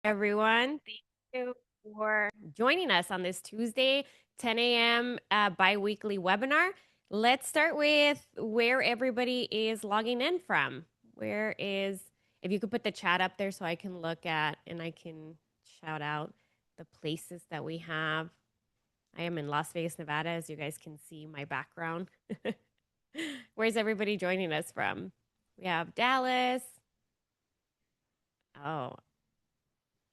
Everyone. Thank you for joining us on this Tuesday, 10 a.m. Bi-weekly webinar. Let's start with where everybody is logging in from. If you could put the chat up there so I can look at and I can shout out the places that we have. I am in Las Vegas, Nevada, as you guys can see my background. Where's everybody joining us from? We have Dallas. Oh,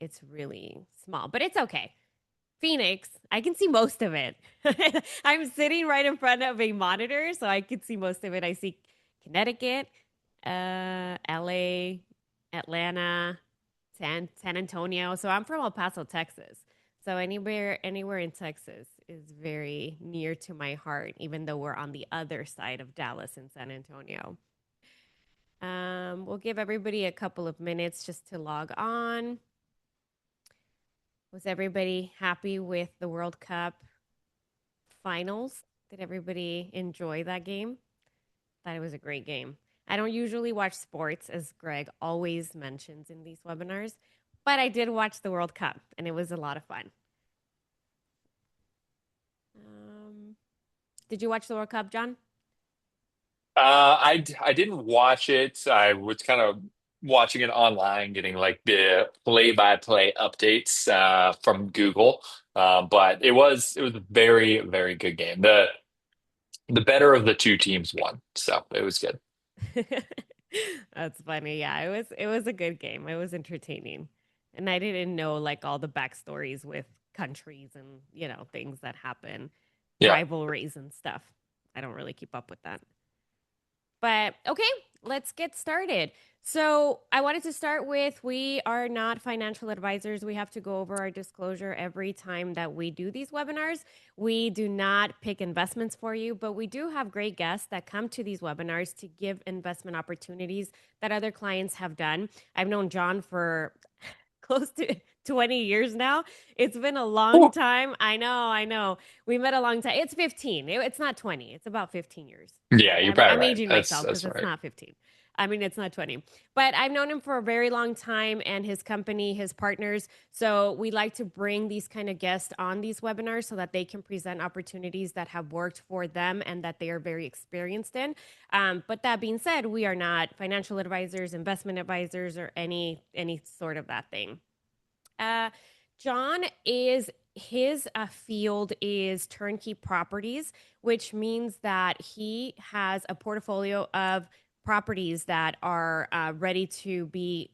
it's really small, but it's okay. Phoenix, I can see most of it. I'm sitting right in front of a monitor, so I can see most of it. I see Connecticut, LA, Atlanta, San Antonio. So I'm from El Paso, Texas. So anywhere in Texas is very near to my heart, even though we're on the other side of Dallas and San Antonio. We'll give everybody a couple of minutes just to log on. Was everybody happy with the World Cup finals? Did everybody enjoy that game? Thought it was a great game. I don't usually watch sports, as Greg always mentions in these webinars, but I did watch the World Cup and it was a lot of fun. Um, did you watch the World Cup, John? I didn't watch it. I was kind of watching it online, getting like the play-by-play updates from Google. But it was a very, very good game. The better of the two teams won, so it was good. That's funny. Yeah, it was a good game. It was entertaining. And I didn't know like all the backstories with countries and, things that happen, Yeah. rivalries and stuff. I don't really keep up with that. But okay, let's get started. So, I wanted to start with we are not financial advisors. We have to go over our disclosure every time that we do these webinars. We do not pick investments for you, but we do have great guests that come to these webinars to give investment opportunities that other clients have done. I've known John for close to 20 years now. It's been a long Ooh. time. I know, I know. We met a long time. It's 15. It's not 20. It's about 15 years. Yeah, But you're I'm, probably I'm right. aging That's myself because that's it's right. not 15. I mean, it's not 20. But I've known him for a very long time and his company, his partners. So we like to bring these kind of guests on these webinars so that they can present opportunities that have worked for them and that they are very experienced in. But that being said, we are not financial advisors, investment advisors, or any sort of that thing. Uh, John is his field is turnkey properties, which means that he has a portfolio of properties that are ready to be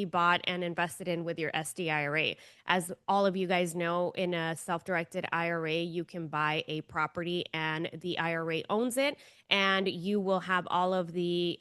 bought and invested in with your SDIRA. As all of you guys know, in a self-directed IRA, you can buy a property and the IRA owns it, and you will have all of the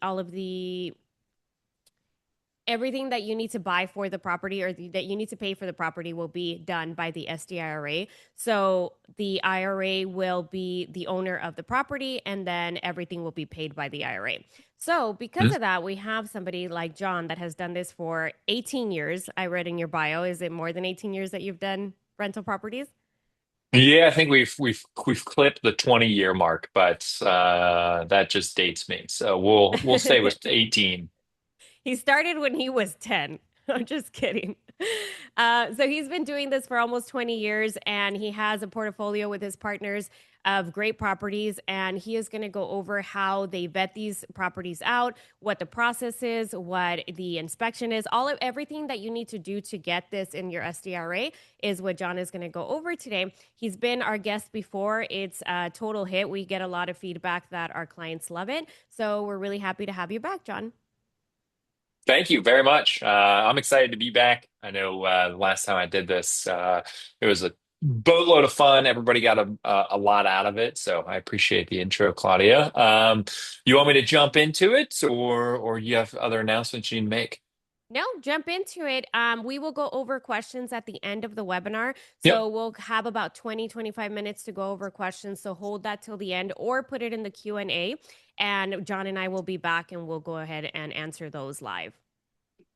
everything that you need to buy for the property or that you need to pay for the property will be done by the SDIRA. So the IRA will be the owner of the property and then everything will be paid by the IRA. So because Hmm? of that, we have somebody like John that has done this for 18 years. I read in your bio, is it more than 18 years that you've done rental properties? Yeah, I think we've clipped the 20-year mark, but that just dates me. So we'll stay with 18. He started when he was 10. I'm just kidding. So he's been doing this for almost 20 years and he has a portfolio with his partners of great properties. And he is going to go over how they vet these properties out, what the process is, what the inspection is, all of everything that you need to do to get this in your SDRA is what John is going to go over today. He's been our guest before. It's a total hit. We get a lot of feedback that our clients love it. So we're really happy to have you back, John. Thank you very much. I'm excited to be back. I know the last time I did this, it was a boatload of fun. Everybody got a lot out of it, so I appreciate the intro, Claudia. You want me to jump into it, or you have other announcements you need to make? No, jump into it. We will go over questions at the end of the webinar. Yep. So we'll have about 20-25 minutes to go over questions. So hold that till the end or put it in the Q&A. And John and I will be back and we'll go ahead and answer those live.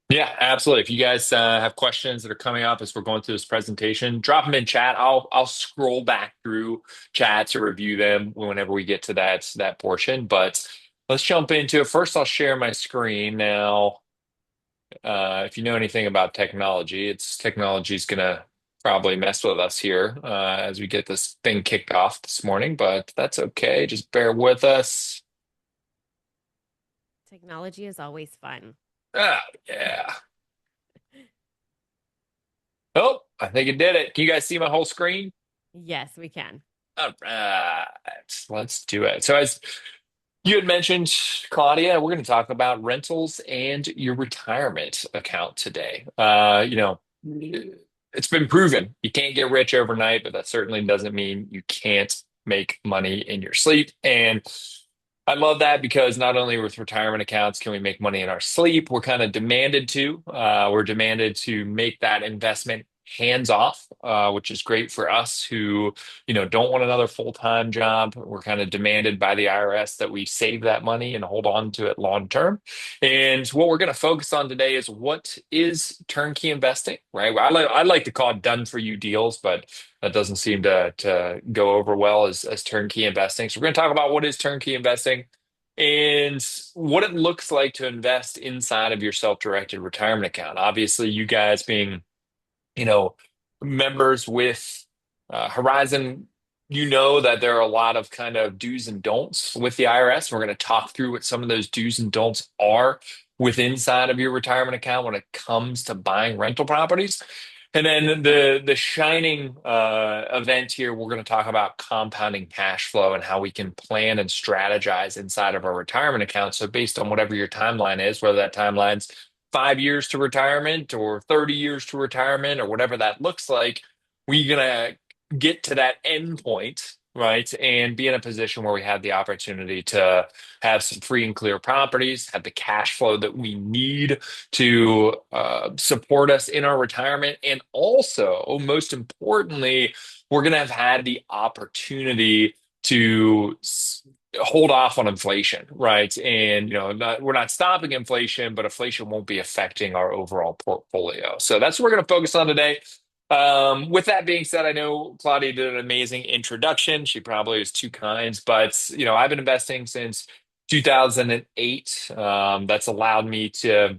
Yeah, absolutely. If you guys have questions that are coming up as we're going through this presentation, drop them in chat. I'll scroll back through chat to review them whenever we get to that portion. But let's jump into it. First, I'll share my screen now. If you know anything about technology, it's technology's gonna probably mess with us here as we get this thing kicked off this morning, but that's okay. Just bear with us. Technology is always fun. Ah, yeah. Oh, I think it did it. Can you guys see my whole screen? Yes, we can. All right, let's do it. So as you had mentioned, Claudia, we're going to talk about rentals and your retirement account today. It's been proven you can't get rich overnight, but that certainly doesn't mean you can't make money in your sleep. And I love that because not only with retirement accounts can we make money in our sleep, we're kind of demanded to. We're demanded to make that investment hands off, which is great for us who, don't want another full-time job. We're kind of demanded by the IRS that we save that money and hold on to it long term. And what we're going to focus on today is what is turnkey investing, right? I like to call it done for you deals, but that doesn't seem to go over well as turnkey investing. So we're going to talk about what is turnkey investing and what it looks like to invest inside of your self-directed retirement account. Obviously, you guys being, you know, members with Horizon, you know that there are a lot of kind of do's and don'ts with the IRS. We're going to talk through what some of those do's and don'ts are with inside of your retirement account when it comes to buying rental properties. And then the shining event here, we're going to talk about compounding cash flow and how we can plan and strategize inside of our retirement account. So based on whatever your timeline is, whether that timeline's 5 years to retirement or 30 years to retirement or whatever that looks like, we're going to get to that end point, right? And be in a position where we have the opportunity to have some free and clear properties, have the cash flow that we need to support us in our retirement. And also, most importantly, we're going to have had the opportunity to hold off on inflation, right? And we're not stopping inflation, but inflation won't be affecting our overall portfolio. So that's what we're going to focus on today. With that being said, I know Claudia did an amazing introduction. She probably is too kind, but I've been investing since 2008. That's allowed me to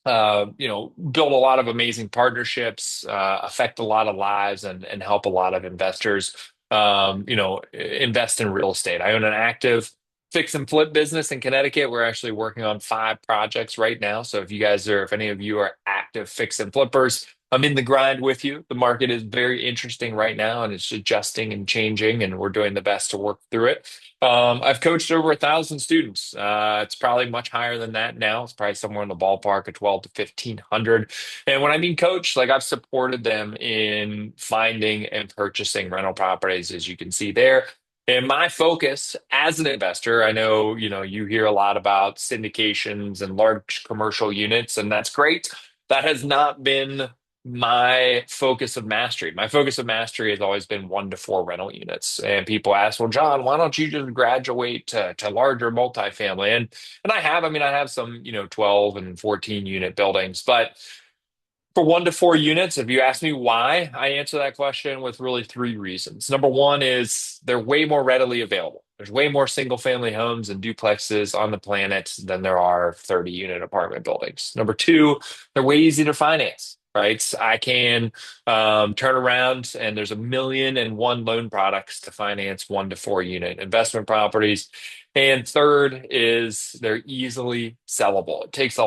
build a lot of amazing partnerships, affect a lot of lives, and help a lot of investors, invest in real estate. I own an active fix and flip business in Connecticut. We're actually working on 5 projects right now. So if any of you are active fix and flippers, I'm in the grind with you. The market is very interesting right now and it's adjusting and changing, and we're doing the best to work through it. I've coached over 1,000 students. It's probably much higher than that now. It's probably somewhere in the ballpark of 12 to 1,500. And when I mean coach, like I've supported them in finding and purchasing rental properties, as you can see there. And my focus as an investor, I know, you hear a lot about syndications and large commercial units, and that's great. That has not been my focus of mastery. My focus of mastery has always been 1 to 4 rental units. And people ask, well, John, why don't you just graduate to larger multifamily? And I have some, 12 and 14 unit buildings, but for 1 to 4 units, if you ask me why, I answer that question with really 3 reasons. Number one is they're way more readily available. There's way more single family homes and duplexes on the planet than there are 30 unit apartment buildings. Number two, they're way easy to finance, right? I can turn around and there's 1,000,001 loan products to finance 1 to 4 unit investment properties. And third is they're easily sellable. It takes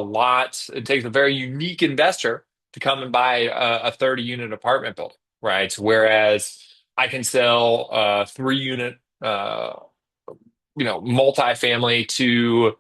a very unique investor to come and buy a 30 unit apartment building, right? Whereas I can sell a 3 unit, multifamily to,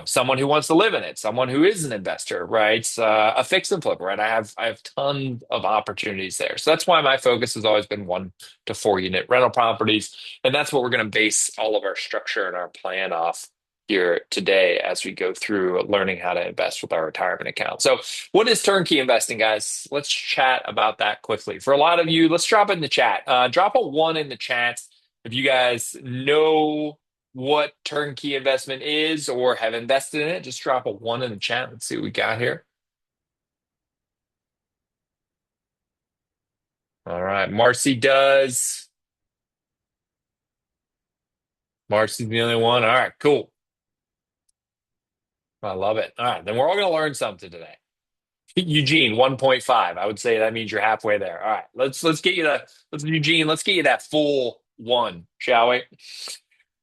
someone who wants to live in it, someone who is an investor, right? A fix and flip, right? I have tons of opportunities there. So that's why my focus has always been 1 to 4 unit rental properties. And that's what we're going to base all of our structure and our plan off here today as we go through learning how to invest with our retirement account. So, what is turnkey investing, guys? Let's chat about that quickly. For a lot of you, let's drop it in the chat. Drop a 1 in the chat if you guys know what turnkey investment is or have invested in it. Just drop a 1 in the chat. Let's see what we got here. All right, Marcy does. Marcy's the only one. All right, cool. I love it. All right, then we're all going to learn something today. Eugene, 1.5. I would say that means you're halfway there. All right, let's get you to let's Eugene, let's get you that full one, shall we?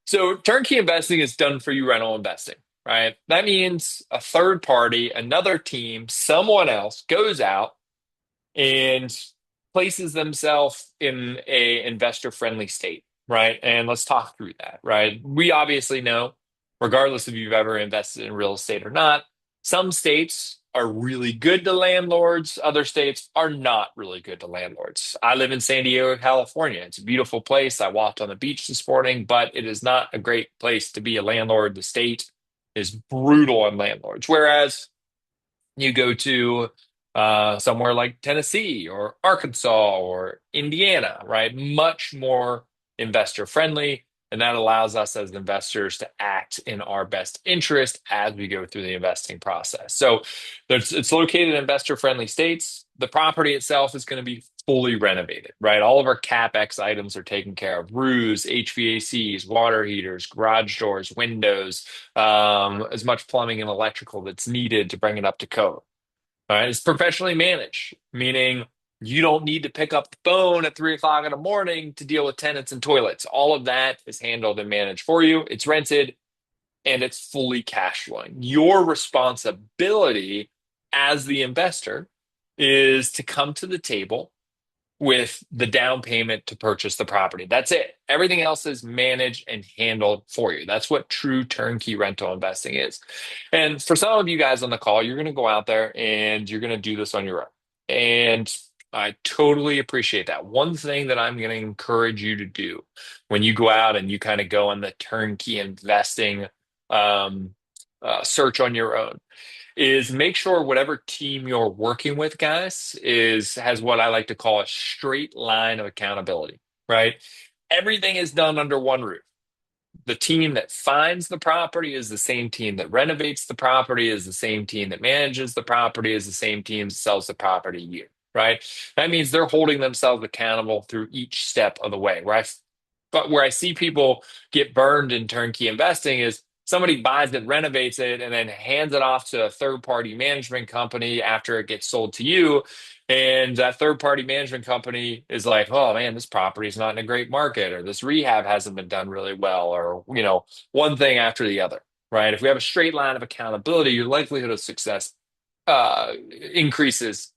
So turnkey investing is done for you rental investing, right? That means a third party, another team, someone else goes out and places themselves in a investor friendly state, right? And let's talk through that, right? We obviously know, regardless if you've ever invested in real estate or not, some states are really good to landlords, other states are not really good to landlords. I live in San Diego, California. It's a beautiful place. I walked on the beach this morning, but it is not a great place to be a landlord. The state is brutal on landlords. Whereas you go to somewhere like Tennessee or Arkansas or Indiana, right? Much more investor friendly. And that allows us as investors to act in our best interest as we go through the investing process. So it's located in investor friendly states. The property itself is going to be fully renovated, right? All of our CapEx items are taken care of: roofs, HVACs, water heaters, garage doors, windows, as much plumbing and electrical that's needed to bring it up to code. All right, it's professionally managed, meaning you don't need to pick up the phone at 3 o'clock in the morning to deal with tenants and toilets. All of that is handled and managed for you. It's rented and it's fully cash flowing. Your responsibility as the investor is to come to the table with the down payment to purchase the property. That's it. Everything else is managed and handled for you. That's what true turnkey rental investing is. And for some of you guys on the call, you're going to go out there and you're going to do this on your own. And I totally appreciate that. One thing that I'm going to encourage you to do when you go out and you kind of go on the turnkey investing um, search on your own is make sure whatever team you're working with, guys, is has what I like to call a straight line of accountability, right? Everything is done under one roof. The team that finds the property is the same team that renovates the property, is the same team that manages the property, is the same team that sells the property to you, right? That means they're holding themselves accountable through each step of the way. But where I see people get burned in turnkey investing is somebody buys it, renovates it, and then hands it off to a third party management company after it gets sold to you. And that third party management company is like, oh man, this property is not in a great market, or this rehab hasn't been done really well, or, one thing after the other, right? If we have a straight line of accountability, your likelihood of success uh, increases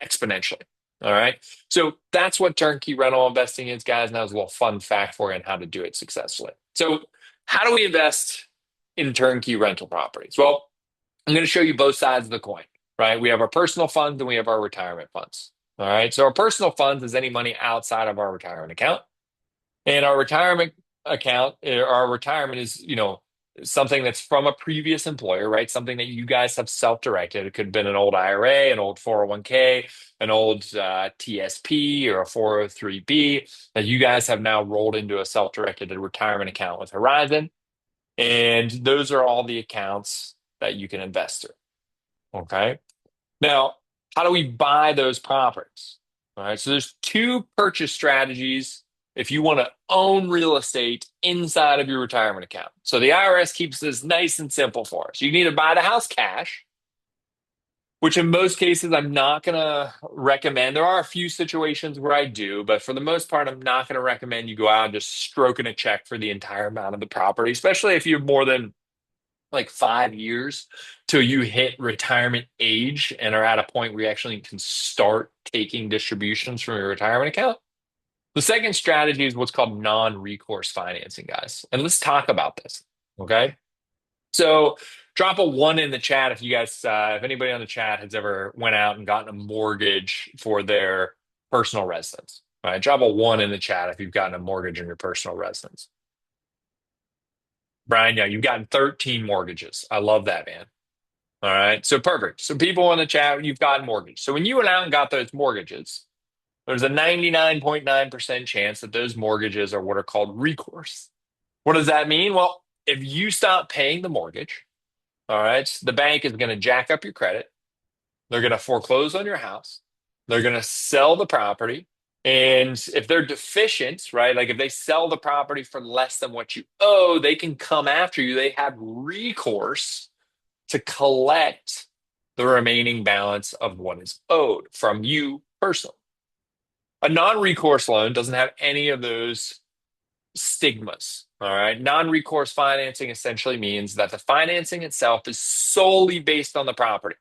exponentially. All right. So that's what turnkey rental investing is, guys. And that was a little fun fact for you on how to do it successfully. So, how do we invest in turnkey rental properties? Well, I'm going to show you both sides of the coin, right? We have our personal funds and we have our retirement funds. All right. So, our personal funds is any money outside of our retirement account. And our retirement account, our retirement is, something that's from a previous employer, right? Something that you guys have self-directed. It could have been an old IRA, an old 401k, an old TSP, or a 403b that you guys have now rolled into a self-directed retirement account with Horizon. And those are all the accounts that you can invest in. Okay. Now, how do we buy those properties? All right, so there's two purchase strategies if you want to own real estate inside of your retirement account. So the IRS keeps this nice and simple for us. You can either buy the house cash, which in most cases I'm not going to recommend. There are a few situations where I do, but for the most part, I'm not going to recommend you go out and just stroking a check for the entire amount of the property, especially if you're more than like 5 years till you hit retirement age and are at a point where you actually can start taking distributions from your retirement account. The second strategy is what's called non-recourse financing, guys. And let's talk about this. Okay. So drop a one in the chat if you guys, if anybody on the chat has ever went out and gotten a mortgage for their personal residence. All right. Drop a one in the chat if you've gotten a mortgage on your personal residence. Brian, yeah, you've gotten 13 mortgages. I love that, man. All right. So perfect. So people in the chat, you've gotten mortgage. So when you went out and got those mortgages, there's a 99.9% chance that those mortgages are what are called recourse. What does that mean? Well, if you stop paying the mortgage, all right, the bank is going to jack up your credit. They're going to foreclose on your house. They're going to sell the property. And if they're deficient, right, like if they sell the property for less than what you owe, they can come after you. They have recourse to collect the remaining balance of what is owed from you personally. A non-recourse loan doesn't have any of those stigmas. All right. Non-recourse financing essentially means that the financing itself is solely based on the property.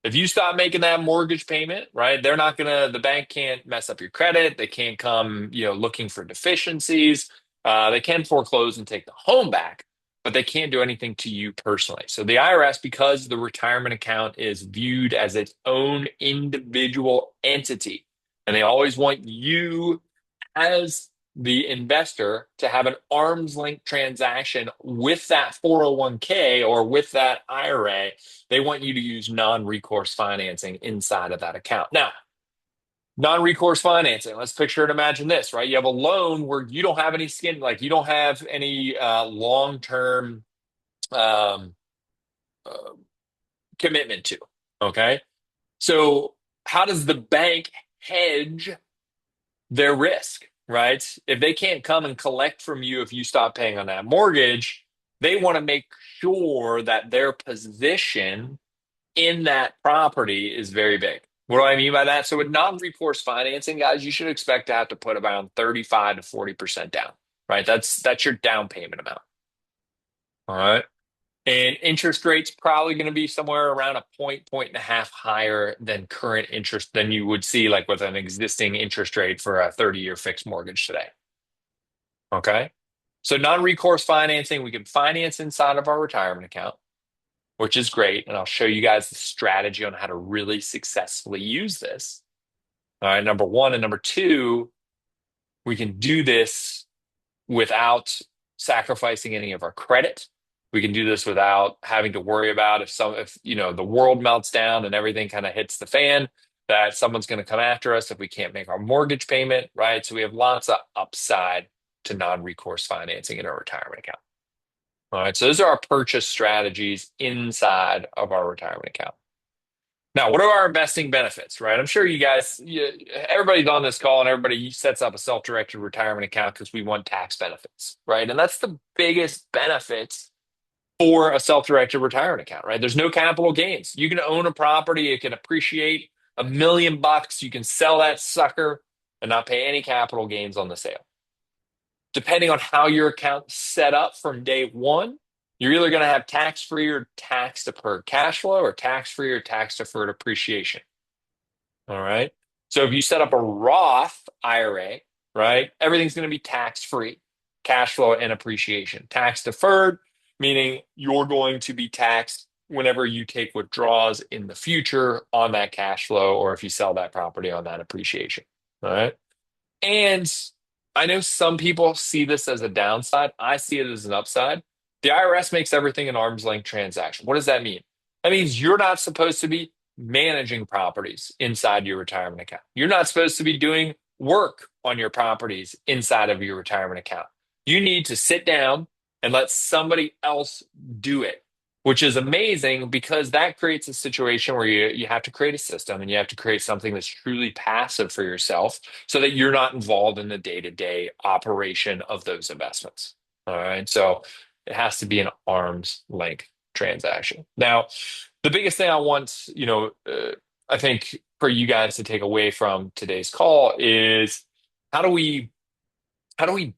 If you stop making that mortgage payment, right, the bank can't mess up your credit. They can't come, looking for deficiencies. They can foreclose and take the home back, but they can't do anything to you personally. So the IRS, because the retirement account is viewed as its own individual entity, and they always want you as the investor to have an arm's length transaction with that 401k or with that IRA, they want you to use non-recourse financing inside of that account. Now, non-recourse financing, let's picture and imagine this, right? You have a loan where you don't have any skin, like you don't have any long-term um, uh, commitment to, okay? So how does the bank hedge their risk, right? If they can't come and collect from you if you stop paying on that mortgage, they want to make sure that their position in that property is very big. What do I mean by that? So with non-recourse financing, guys, you should expect to have to put around 35 to 40% down, right? That's your down payment amount. All right. And interest rates probably going to be somewhere around a point and a half higher than current interest than you would see like with an existing interest rate for a 30-year fixed mortgage today. Okay. So non-recourse financing, we can finance inside of our retirement account, which is great. And I'll show you guys the strategy on how to really successfully use this. All right. Number one. And number two, we can do this without sacrificing any of our credit. We can do this without having to worry about if the world melts down and everything kind of hits the fan, that someone's going to come after us if we can't make our mortgage payment, right? So we have lots of upside to non-recourse financing in our retirement account. All right, so those are our purchase strategies inside of our retirement account. Now, what are our investing benefits, right? I'm sure everybody's on this call and everybody sets up a self-directed retirement account because we want tax benefits, right? And that's the biggest benefits for a self-directed retirement account, right? There's no capital gains. You can own a property, it can appreciate $1 million. You can sell that sucker and not pay any capital gains on the sale. Depending on how your account's set up from day one, you're either going to have tax-free or tax-deferred cash flow or tax-free or tax-deferred appreciation. All right. So if you set up a Roth IRA, right, everything's going to be tax-free, cash flow and appreciation. Tax-deferred, meaning you're going to be taxed whenever you take withdrawals in the future on that cash flow or if you sell that property on that appreciation. All right. And I know some people see this as a downside. I see it as an upside. The IRS makes everything an arm's length transaction. What does that mean? That means you're not supposed to be managing properties inside your retirement account. You're not supposed to be doing work on your properties inside of your retirement account. You need to sit down and let somebody else do it, which is amazing because that creates a situation where you have to create a system and you have to create something that's truly passive for yourself so that you're not involved in the day-to-day operation of those investments. All right. So it has to be an arm's length transaction. Now, the biggest thing I want, I think for you guys to take away from today's call is how do we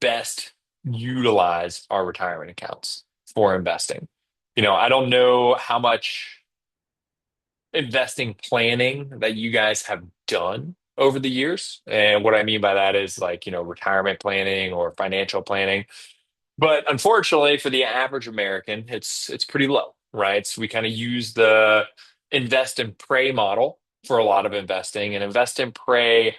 best utilize our retirement accounts for investing? I don't know how much investing planning that you guys have done over the years. And what I mean by that is like, retirement planning or financial planning. But unfortunately, for the average American, it's pretty low, right? So we kind of use the invest and pray model for a lot of investing, and invest and pray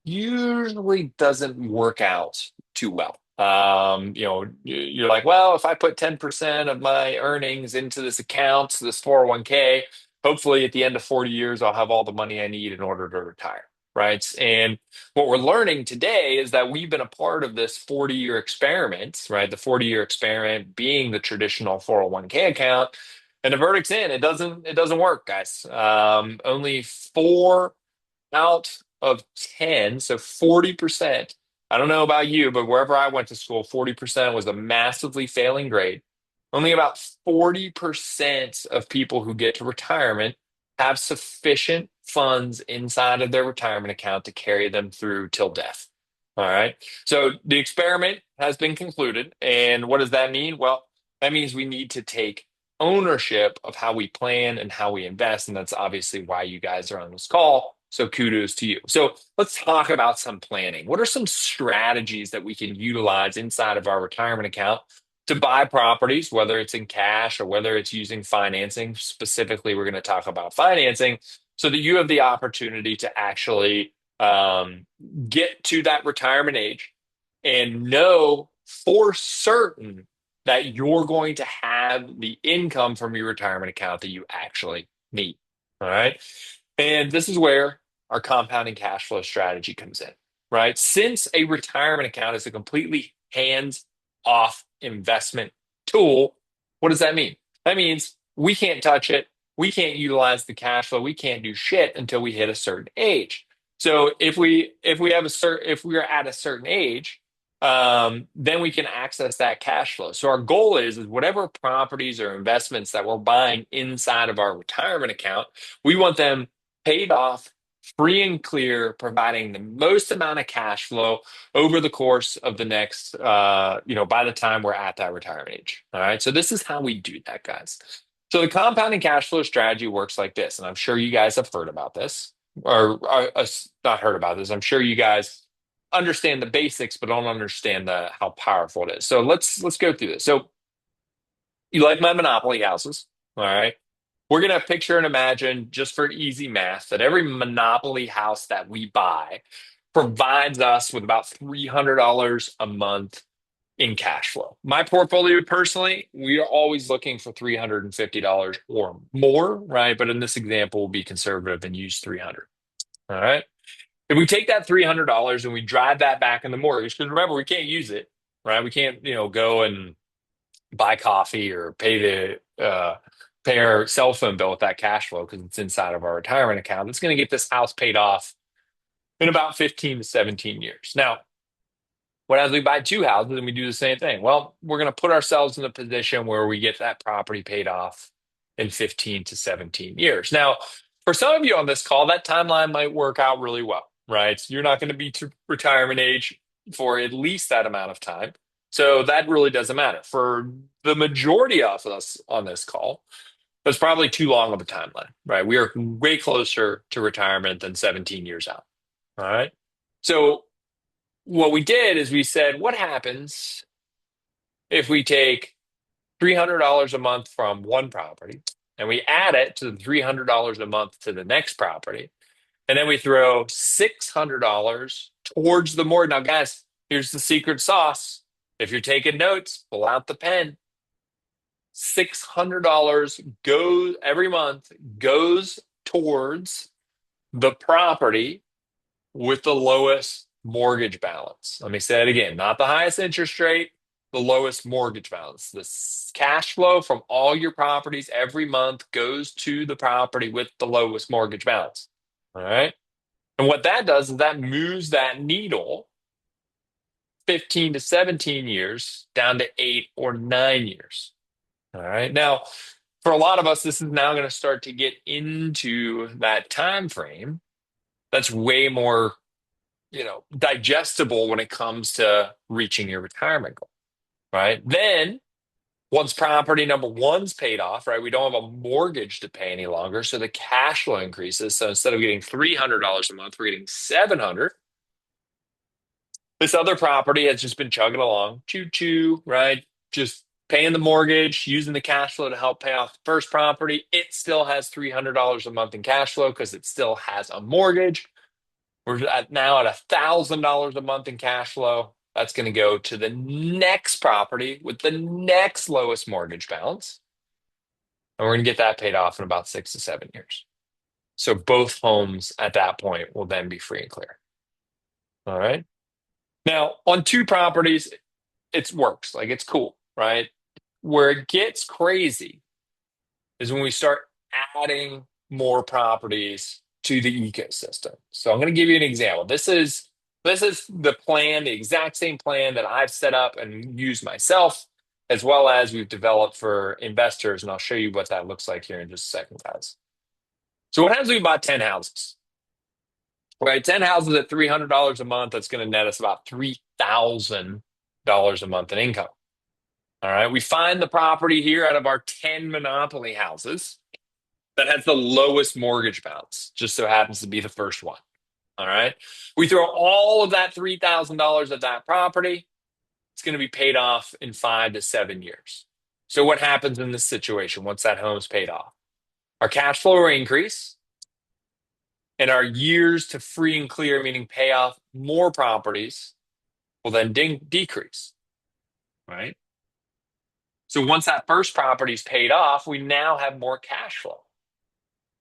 usually doesn't work out too well. You're like, well, if I put 10% of my earnings into this account, this 401k, hopefully at the end of 40 years, I'll have all the money I need in order to retire. Right. And what we're learning today is that we've been a part of this 40-year experiment, right? The 40-year experiment being the traditional 401k account. And the verdict's in. It doesn't work, guys. Only 4 out of 10, so 40%. I don't know about you, but wherever I went to school, 40% was a massively failing grade. Only about 40% of people who get to retirement have sufficient funds inside of their retirement account to carry them through till death. All right. So the experiment has been concluded. And what does that mean? Well, that means we need to take ownership of how we plan and how we invest. And that's obviously why you guys are on this call. So kudos to you. So let's talk about some planning. What are some strategies that we can utilize inside of our retirement account to buy properties, whether it's in cash or whether it's using financing? Specifically, we're going to talk about financing so that you have the opportunity to actually um, get to that retirement age and know for certain that you're going to have the income from your retirement account that you actually need. All right. And this is where our compounding cash flow strategy comes in, right? Since a retirement account is a completely hands off investment tool, what does that mean? That means we can't touch it. We can't utilize the cash flow. We can't do shit until we hit a certain age. So if we have a certain if we are at a certain age, then we can access that cash flow. So our goal is whatever properties or investments that we're buying inside of our retirement account, we want them paid off, free and clear, providing the most amount of cash flow over the course of the next, by the time we're at that retirement age. All right. So this is how we do that, guys. So the compounding cash flow strategy works like this, and I'm sure you guys have heard about this, or not heard about this. I'm sure you guys understand the basics, but don't understand the how powerful it is. So let's go through this. So you like my Monopoly houses, all right? We're going to picture and imagine, just for easy math, that every Monopoly house that we buy provides us with about $300 a month in cash flow. My portfolio personally, we are always looking for $350 or more, right? But in this example, we'll be conservative and use 300. All right. If we take that $300 and we drive that back in the mortgage, because remember, we can't use it, right? We can't, go and buy coffee or pay our cell phone bill with that cash flow because it's inside of our retirement account. It's going to get this house paid off in about 15 to 17 years. Now, what as we buy two houses and we do the same thing? Well, we're going to put ourselves in a position where we get that property paid off in 15 to 17 years. Now, for some of you on this call, that timeline might work out really well, right? So you're not going to be to retirement age for at least that amount of time. So that really doesn't matter. For the majority of us on this call, that's probably too long of a timeline, right? We are way closer to retirement than 17 years out. All right. So what we did is we said, what happens if we take $300 a month from one property and we add it to the $300 a month to the next property, and then we throw $600 towards the mortgage. Now, guys, here's the secret sauce. If you're taking notes, pull out the pen. $600 goes every month goes towards the property with the lowest mortgage balance. Let me say it again, not the highest interest rate, the lowest mortgage balance. The cash flow from all your properties every month goes to the property with the lowest mortgage balance. All right. And what that does is that moves that needle 15 to 17 years down to 8 or 9 years. All right. Now, for a lot of us, this is now going to start to get into that time frame that's way more, digestible when it comes to reaching your retirement goal, right? Then once property number one's paid off, right, we don't have a mortgage to pay any longer, so the cash flow increases. So instead of getting $300 a month, we're getting 700. This other property has just been chugging along, choo choo, right? Just paying the mortgage, using the cash flow to help pay off the first property. It still has $300 a month in cash flow because it still has a mortgage. Now at $1,000 a month in cash flow. That's going to go to the next property with the next lowest mortgage balance. And we're going to get that paid off in about 6 to 7 years. So both homes at that point will then be free and clear. All right. Now, on two properties, it works. Like it's cool, right? Where it gets crazy is when we start adding more properties to the ecosystem. So I'm going to give you an example. This is the plan, the exact same plan that I've set up and used myself, as well as we've developed for investors. And I'll show you what that looks like here in just a second, guys. So what happens if we bought 10 houses? Right, 10 houses at $300 a month, that's going to net us about $3,000 a month in income. All right, we find the property here out of our 10 monopoly houses that has the lowest mortgage balance, just so happens to be the first one. All right, we throw all of that $3,000 at that property. It's going to be paid off in 5 to 7 years. So what happens in this situation once that home's paid off? Our cash flow will increase, and our years to free and clear, meaning pay off more properties, will then decrease, right? So once that first property is paid off, we now have more cash flow,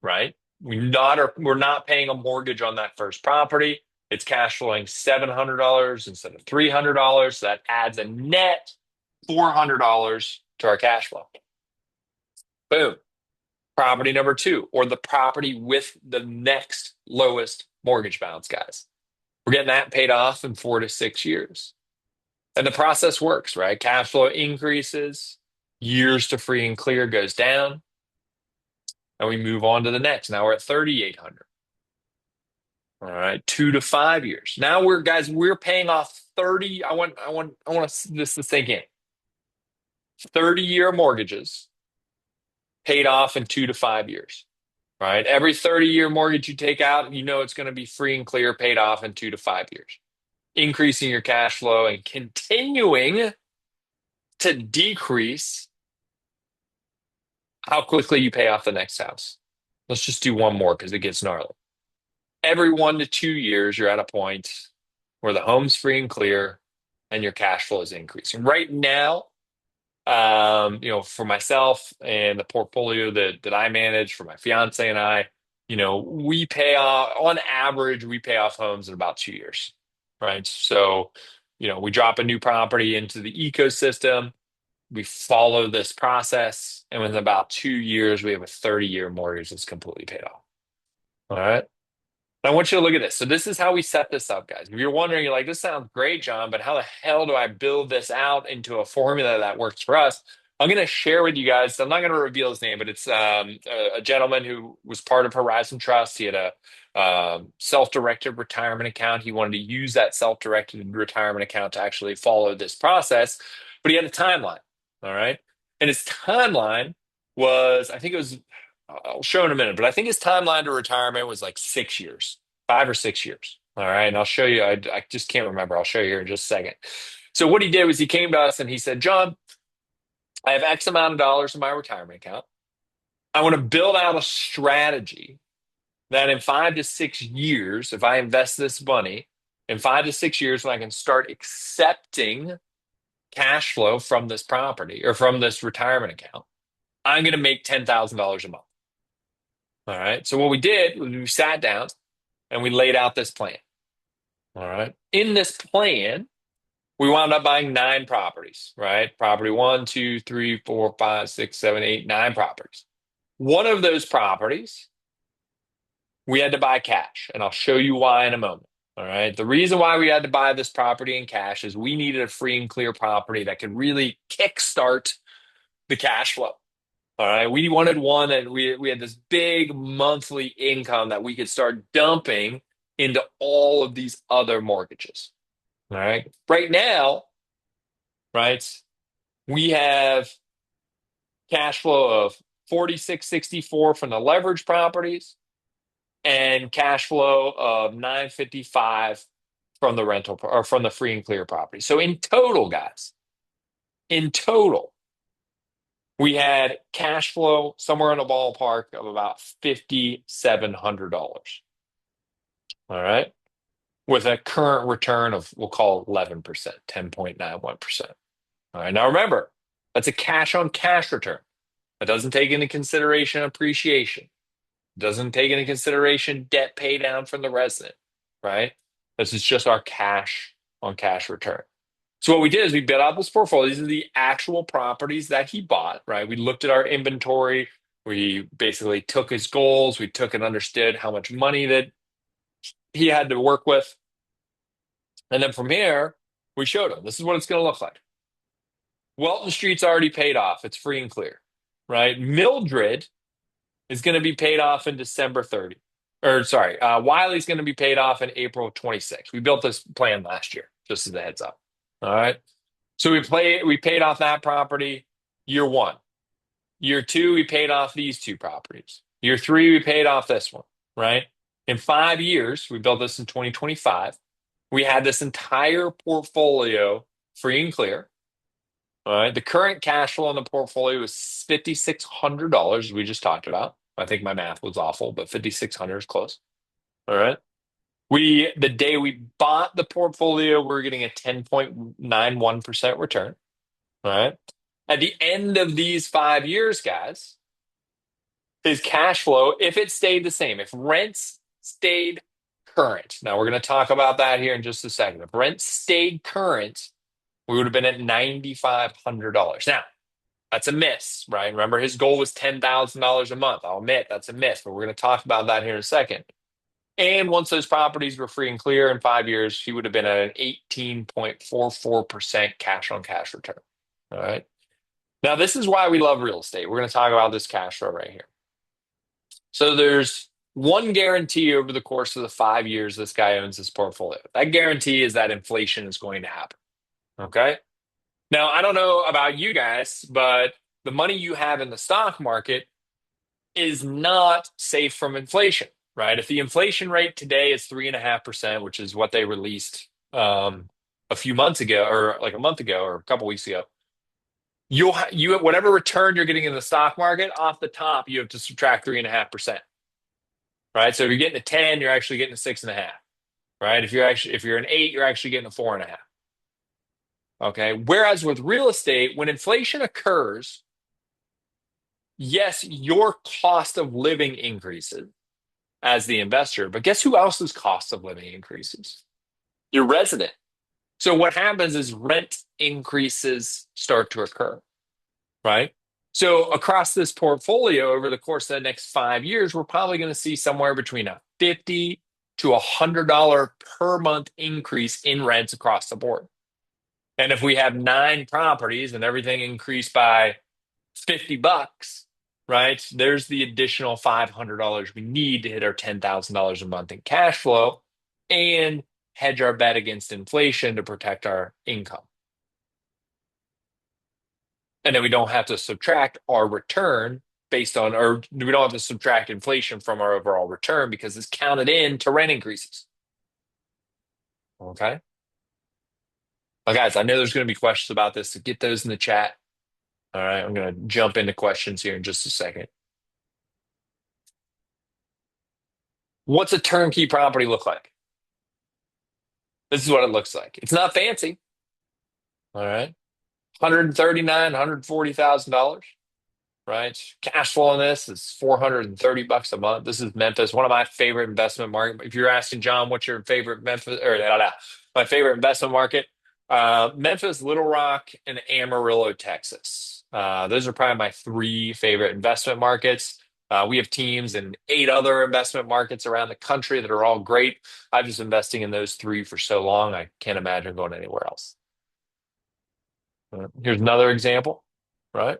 right? We're not paying a mortgage on that first property. It's cash flowing $700 instead of $300. So that adds a net $400 to our cash flow. Boom. Property number two, or the property with the next lowest mortgage balance, guys. We're getting that paid off in 4 to 6 years. And the process works, right? Cash flow increases, years to free and clear goes down, and we move on to the next. Now we're at 3,800. All right, 2 to 5 years. Now we're paying off 30. I want this to sink in. 30-year mortgages paid off in 2 to 5 years. Right? Every 30-year mortgage you take out, you know it's going to be free and clear, paid off in 2 to 5 years, increasing your cash flow and continuing to decrease how quickly you pay off the next house. Let's just do one more because it gets gnarly. Every 1 to 2 years, you're at a point where the home's free and clear and your cash flow is increasing. Right now, for myself and the portfolio that I manage for my fiance and I, we pay off, on average, we pay off homes in about 2 years, right? So, we drop a new property into the ecosystem, we follow this process, and within about 2 years, we have a 30-year mortgage that's completely paid off. All right. I want you to look at this. So this is how we set this up, guys. If you're wondering, you're like, this sounds great, John, but how the hell do I build this out into a formula that works for us? I'm going to share with you guys. I'm not going to reveal his name, but it's a gentleman who was part of Horizon Trust. He had a self-directed retirement account. He wanted to use that self-directed retirement account to actually follow this process, but he had a timeline. All right. And his timeline was, I think it was, I'll show in a minute, but I think his timeline to retirement was like 6 years, 5 or 6 years. All right. And I'll show you. I just can't remember. I'll show you here in just a second. So what he did was he came to us and he said, John, I have X amount of dollars in my retirement account. I want to build out a strategy that in 5 to 6 years, if I invest this money, in 5 to 6 years, when I can start accepting cash flow from this property or from this retirement account, I'm going to make $10,000 a month. All right. So what we did was we sat down and we laid out this plan. All right. In this plan, we wound up buying 9 properties, right? Property one, two, three, four, five, six, seven, eight, 9 properties. One of those properties, we had to buy cash, and I'll show you why in a moment. All right. The reason why we had to buy this property in cash is we needed a free and clear property that could really kickstart the cash flow. All right. We wanted one that we had this big monthly income that we could start dumping into all of these other mortgages. All right. Right now, right, we have cash flow of 4664 from the leverage properties and cash flow of 955 from the rental or from the free and clear property. So in total, guys, in total, we had cash flow somewhere in the ballpark of about $5,700. All right. With a current return of, we'll call 11%, 10.91%. All right. Now remember, that's a cash on cash return. It doesn't take into consideration appreciation. It doesn't take into consideration debt pay down from the resident, right? This is just our cash on cash return. So what we did is we built out this portfolio. These are the actual properties that he bought, right? We looked at our inventory. We basically took his goals. We took and understood how much money that he had to work with. And then from here, we showed him, this is what it's going to look like. Welton Street's already paid off. It's free and clear, right? Mildred is going to be paid off in December 30. Or sorry, Wiley's going to be paid off in April 26. We built this plan last year, just as a heads up. All right. So we paid off that property year one. Year two, we paid off these two properties. Year three, we paid off this one, right? In 5 years, we built this in 2025. We had this entire portfolio free and clear. All right. The current cash flow on the portfolio is $5,600, we just talked about. I think my math was awful, but 5,600 is close. All right. The day we bought the portfolio, we are getting a 10.91% return. All right. At the end of these 5 years, guys, his cash flow, if it stayed the same, if rents stayed current, now we're going to talk about that here in just a second. If rents stayed current, we would have been at $9,500. Now, that's a miss, right? Remember, his goal was $10,000 a month. I'll admit that's a miss, but we're going to talk about that here in a second. And once those properties were free and clear in 5 years, he would have been at an 18.44% cash on cash return. All right. Now, this is why we love real estate. We're going to talk about this cash flow right here. So there's one guarantee over the course of the 5 years this guy owns this portfolio. That guarantee is that inflation is going to happen. Okay. Now, I don't know about you guys, but the money you have in the stock market is not safe from inflation, right? If the inflation rate today is 3.5%, which is what they released a few months ago, or like a month ago, or a couple weeks ago, you whatever return you're getting in the stock market off the top, you have to subtract 3.5%, right? So if you're getting a 10, you're actually getting a 6.5, right? If you're an 8, you're actually getting a 4.5. Okay. Whereas with real estate, when inflation occurs, yes, your cost of living increases as the investor, but guess who else's cost of living increases? Your resident. So what happens is rent increases start to occur, right? So across this portfolio over the course of the next 5 years, we're probably going to see somewhere between a $50 to $100 per month increase in rents across the board. And if we have 9 properties and everything increased by $50, right? There's the additional $500 we need to hit our $10,000 a month in cash flow and hedge our bet against inflation to protect our income. And then we don't have to subtract our return based on, or we don't have to subtract inflation from our overall return because it's counted in to rent increases. Okay. Well, guys, I know there's going to be questions about this, so get those in the chat. All right. I'm going to jump into questions here in just a second. What's a turnkey property look like? This is what it looks like. It's not fancy. All right. $139,000, $140,000, right? Cash flow on this is $430 a month. This is Memphis, one of my favorite investment market. If you're asking John, what's your favorite Memphis or my favorite investment market? Memphis, Little Rock, and Amarillo, Texas. Those are probably my 3 favorite investment markets. We have teams in 8 other investment markets around the country that are all great. I've just investing in those 3 for so long, I can't imagine going anywhere else. Here's another example, right?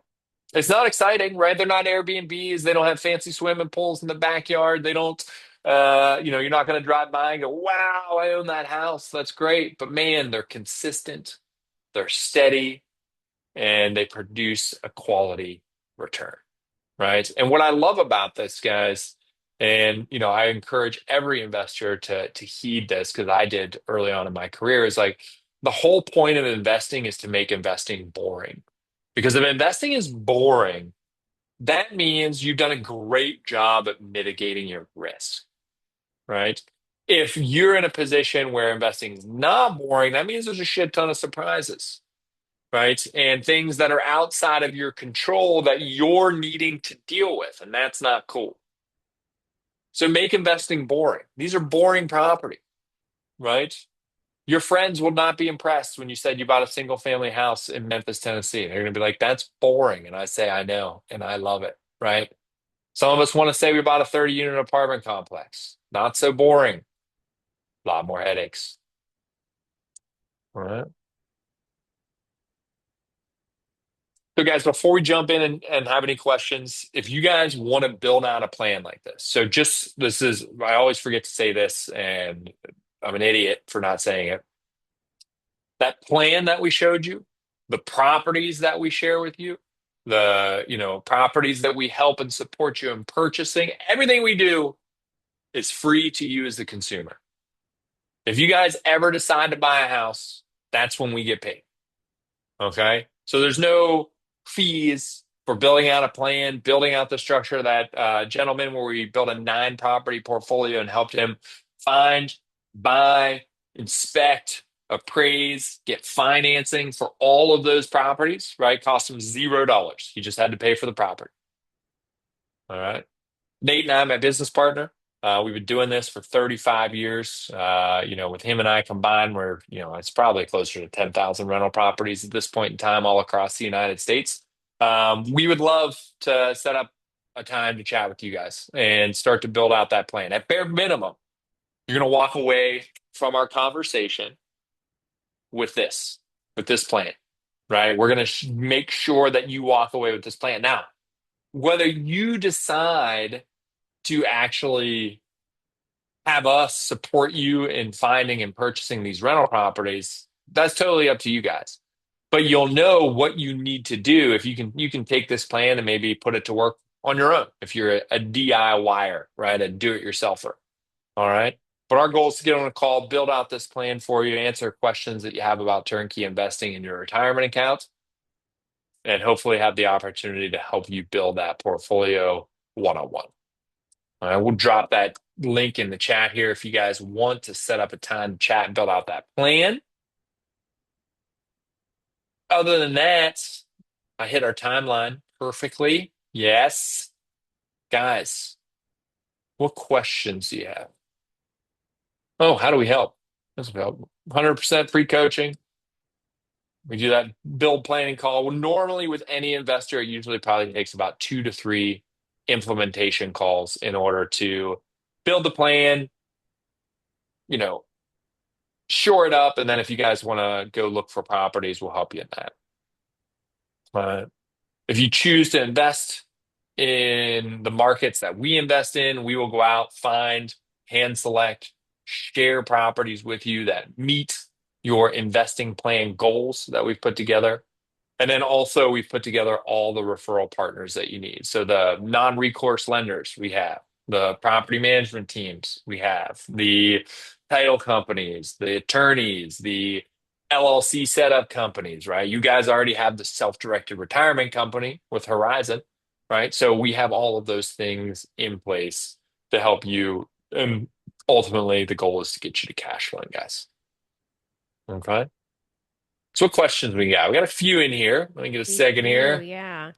It's not exciting, right? They're not Airbnbs. They don't have fancy swimming pools in the backyard. They don't, you're not going to drive by and go, wow, I own that house. That's great. But man, they're consistent, they're steady, and they produce a quality return, right? And what I love about this, guys, and I encourage every investor to heed this because I did early on in my career, is like the whole point of investing is to make investing boring. Because if investing is boring, that means you've done a great job at mitigating your risk, right? If you're in a position where investing is not boring, that means there's a shit ton of surprises, right? And things that are outside of your control that you're needing to deal with, and that's not cool. So make investing boring. These are boring property, right? Your friends will not be impressed when you said you bought a single family house in Memphis, Tennessee. They're going to be like, that's boring. And I say, I know, and I love it, right? Some of us want to say we bought a 30-unit apartment complex. Not so boring. A lot more headaches. All right. So, guys, before we jump in and have any questions, if you guys want to build out a plan like this, so just this is, I always forget to say this, and I'm an idiot for not saying it. That plan that we showed you, the properties that we share with you, the properties that we help and support you in purchasing, everything we do is free to you as the consumer. If you guys ever decide to buy a house, that's when we get paid. Okay. So there's no fees for building out a plan, building out the structure. That gentleman where we built a 9 property portfolio and helped him find, buy, inspect, appraise, get financing for all of those properties, right? Cost him $0. He just had to pay for the property. All right. Nate and I, my business partner, we've been doing this for 35 years. With him and I combined, it's probably closer to 10,000 rental properties at this point in time all across the United States. We would love to set up a time to chat with you guys and start to build out that plan. At bare minimum, you're going to walk away from our conversation with this plan, right? We're going to make sure that you walk away with this plan. Now, whether you decide to actually have us support you in finding and purchasing these rental properties, that's totally up to you guys. But you'll know what you need to do if you can take this plan and maybe put it to work on your own if you're a DIYer, right? A do-it-yourselfer. All right. But our goal is to get on a call, build out this plan for you, answer questions that you have about turnkey investing in your retirement account, and hopefully have the opportunity to help you build that portfolio one-on-one. We'll drop that link in the chat here if you guys want to set up a time to chat and build out that plan. Other than that, I hit our timeline perfectly. Yes. Guys, what questions do you have? Oh, how do we help? That's about 100% free coaching. We do that build planning call. Well, normally with any investor, it usually probably takes about 2 to 3 implementation calls in order to build the plan, you know, shore it up, and then if you guys want to go look for properties, we'll help you in that. Uh, if you choose to invest in the markets that we invest in, we will go out, find, hand select, share properties with you that meet your investing plan goals that we've put together. And then also we've put together all the referral partners that you need. So the non-recourse lenders we have, the property management teams we have, the title companies, the attorneys, the LLC setup companies, right? You guys already have the self-directed retirement company with Horizon, right? So we have all of those things in place to help you. And ultimately, the goal is to get you to cash flowing, guys. Okay. So what questions we got? We got a few in here. Let me get a We second do, here. yeah.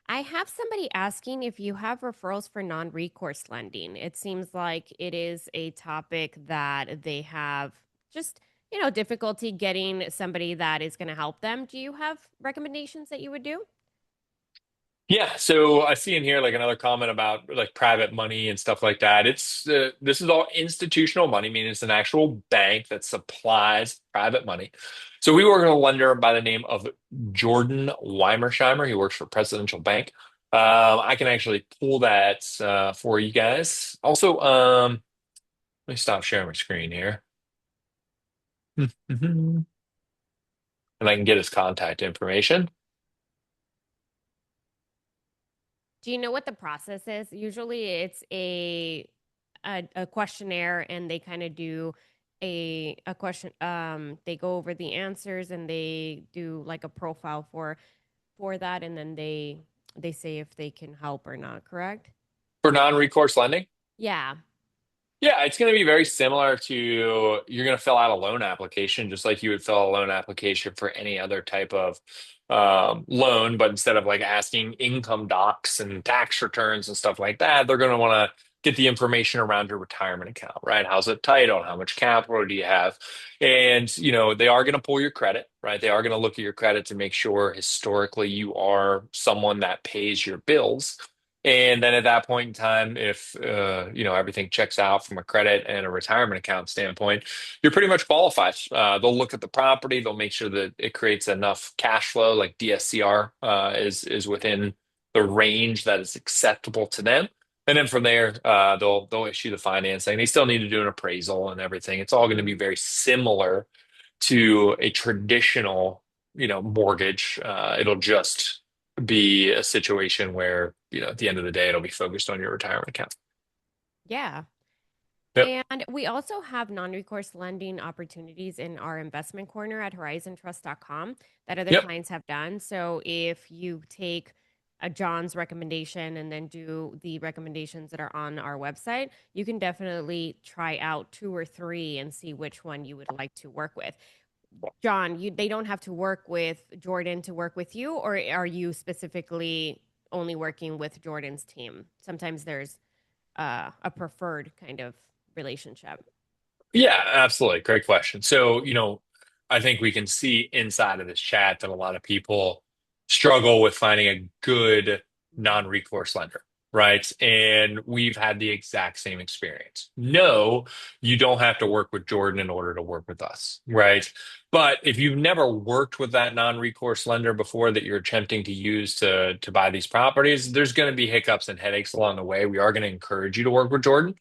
I have somebody asking if you have referrals for non-recourse lending. It seems like it is a topic that they have just, difficulty getting somebody that is going to help them. Do you have recommendations that you would do? Yeah, so I see in here like another comment about like private money and stuff like that. This is all institutional money, meaning it's an actual bank that supplies private money. So we work with a lender by the name of Jordan Weimersheimer. He works for Presidential Bank. I can actually pull that for you guys. Also, let me stop sharing my screen here. And I can get his contact information. Do you know what the process is? Usually it's a questionnaire and they kind of do a question they go over the answers and they do like a profile for that and then they say if they can help or not, correct? For non-recourse lending. Yeah. Yeah, it's going to be very similar to you're going to fill out a loan application just like you would fill a loan application for any other type of loan, but instead of like asking income docs and tax returns and stuff like that, they're going to want to get the information around your retirement account, right? How's it titled? How much capital do you have? And, they are going to pull your credit, right? They are going to look at your credit to make sure historically you are someone that pays your bills. And then at that point in time, if everything checks out from a credit and a retirement account standpoint, you're pretty much qualified. They'll look at the property, they'll make sure that it creates enough cash flow, like DSCR is within the range that is acceptable to them. And then from there, they'll issue the financing. They still need to do an appraisal and everything. It's all going to be very similar to a traditional, mortgage. It'll just be a situation where, at the end of the day, it'll be focused on your retirement account. Yeah. Yep. And we also have non-recourse lending opportunities in our investment corner at horizontrust.com that other Yep. clients have done. So if you take a John's recommendation and then do the recommendations that are on our website, you can definitely try out two or three and see which one you would like to work with. John, they don't have to work with Jordan to work with you, or are you specifically only working with Jordan's team? Sometimes there's a preferred kind of relationship. Yeah, absolutely. Great question. So, I think we can see inside of this chat that a lot of people struggle with finding a good non-recourse lender, right? And we've had the exact same experience. No, you don't have to work with Jordan in order to work with us, right? But if you've never worked with that non-recourse lender before that you're attempting to use to buy these properties, there's going to be hiccups and headaches along the way. We are going to encourage you to work with Jordan,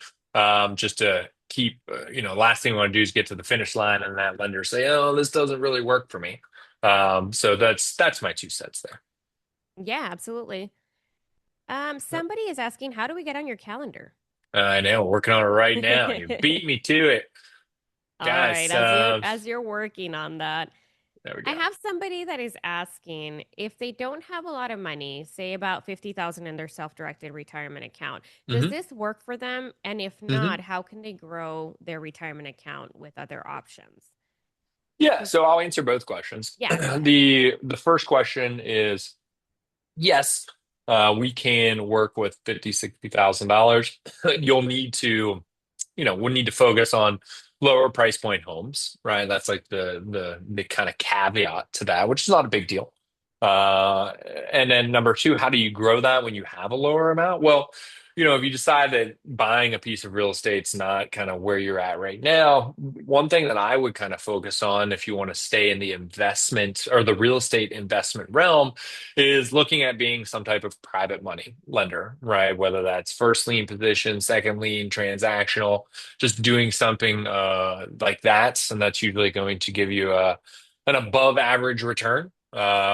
just to keep, last thing we want to do is get to the finish line and that lender say, "Oh, this doesn't really work for me." So that's my 2 cents there. Yeah, absolutely. Somebody is asking, how do we get on your calendar? I know, working on it right now. You beat me to it, All right, guys. as you're working on that, There we I go. have somebody that is asking if they don't have a lot of money, say about 50,000 in their self-directed retirement account, does Hmm. this work for them? And if Hmm. not, how can they grow their retirement account with other options? Yeah, So, so I'll answer both questions. yeah, go ahead. The first question is yes, we can work with 50, $60,000. You'll need to we need to focus on lower price point homes, right? That's like the kind of caveat to that, which is not a big deal. Uh, and then number two, how do you grow that when you have a lower amount? Well, if you decide that buying a piece of real estate's not kind of where you're at right now, one thing that I would kind of focus on if you want to stay in the investment or the real estate investment realm is looking at being some type of private money lender, right? Whether that's first lien position, second lien, transactional, just doing something like that, and that's usually going to give you an above average return,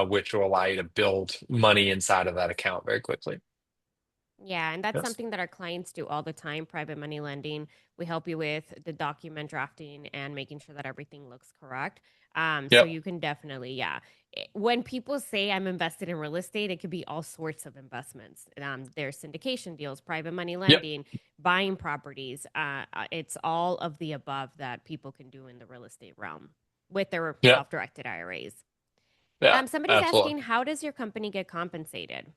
which will allow you to build money inside of that account very quickly. Yeah, and that's Yes. something that our clients do all the time, private money lending. We help you with the document drafting and making sure that everything looks correct. So Yep. you can definitely, yeah. When people say I'm invested in real estate, it could be all sorts of investments. There's syndication deals, private money Yep. lending, buying properties. It's all of the above that people can do in the real estate realm with their Yep. self-directed IRAs. Yeah. Somebody's Absolutely. asking, how does your company get compensated?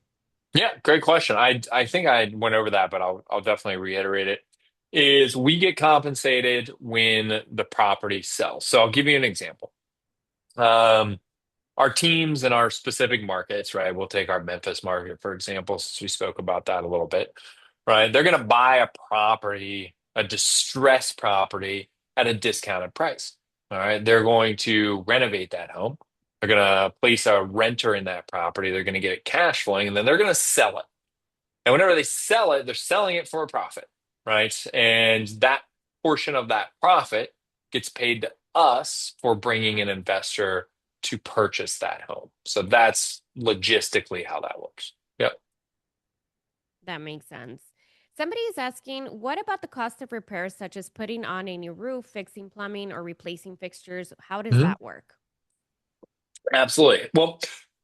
Yeah. Great question. I think I went over that, but I'll definitely reiterate it. Is we get compensated when the property sells. So I'll give you an example. Um, our teams in our specific markets, right? We'll take our Memphis market, for example, since we spoke about that a little bit, right? They're going to buy a property, a distressed property at a discounted price. All right. They're going to renovate that home. They're going to place a renter in that property. They're going to get it cash flowing, and then they're going to sell it. And whenever they sell it, they're selling it for a profit, right? And that portion of that profit gets paid to us for bringing an investor to purchase that home. So that's logistically how that works. Yep. That makes sense. Somebody is asking, what about the cost of repairs, such as putting on a new roof, fixing plumbing, or replacing fixtures? How does Mhm. that work? Absolutely. Well,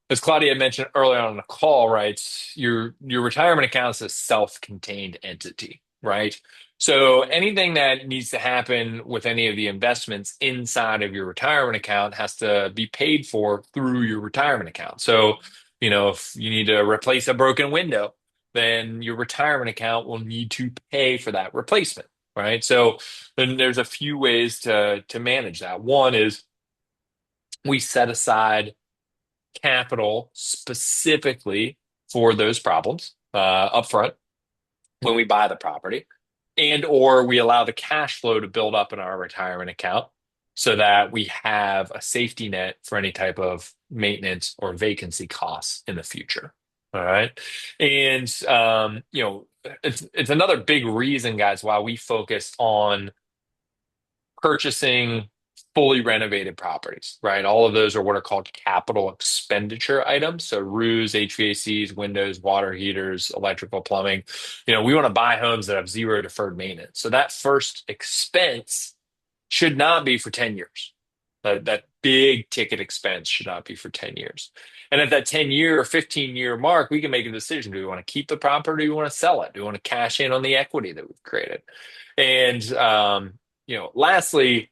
as Claudia mentioned earlier on the call, right, your retirement account is a self-contained entity, right? So Hmm. anything that needs to happen with any of the investments inside of your retirement account has to be paid for through your retirement account. So, if you need to replace a broken window, then your retirement account will need to pay for that replacement, right? So then there's a few ways to manage that. One is we set aside capital specifically for those problems. upfront when we buy the property, and or we allow the cash flow to build up in our retirement account so that we have a safety net for any type of maintenance or vacancy costs in the future. All right. And it's another big reason, guys, why we focus on purchasing fully renovated properties, right? All of those are what are called capital expenditure items. So roofs, HVACs, windows, water heaters, electrical, plumbing. We want to buy homes that have zero deferred maintenance. So that first expense should not be for 10 years. That big ticket expense should not be for 10 years. And at that 10-year or 15-year mark, we can make a decision. Do we want to keep the property? Do we want to sell it? Do we want to cash in on the equity that we've created? And lastly,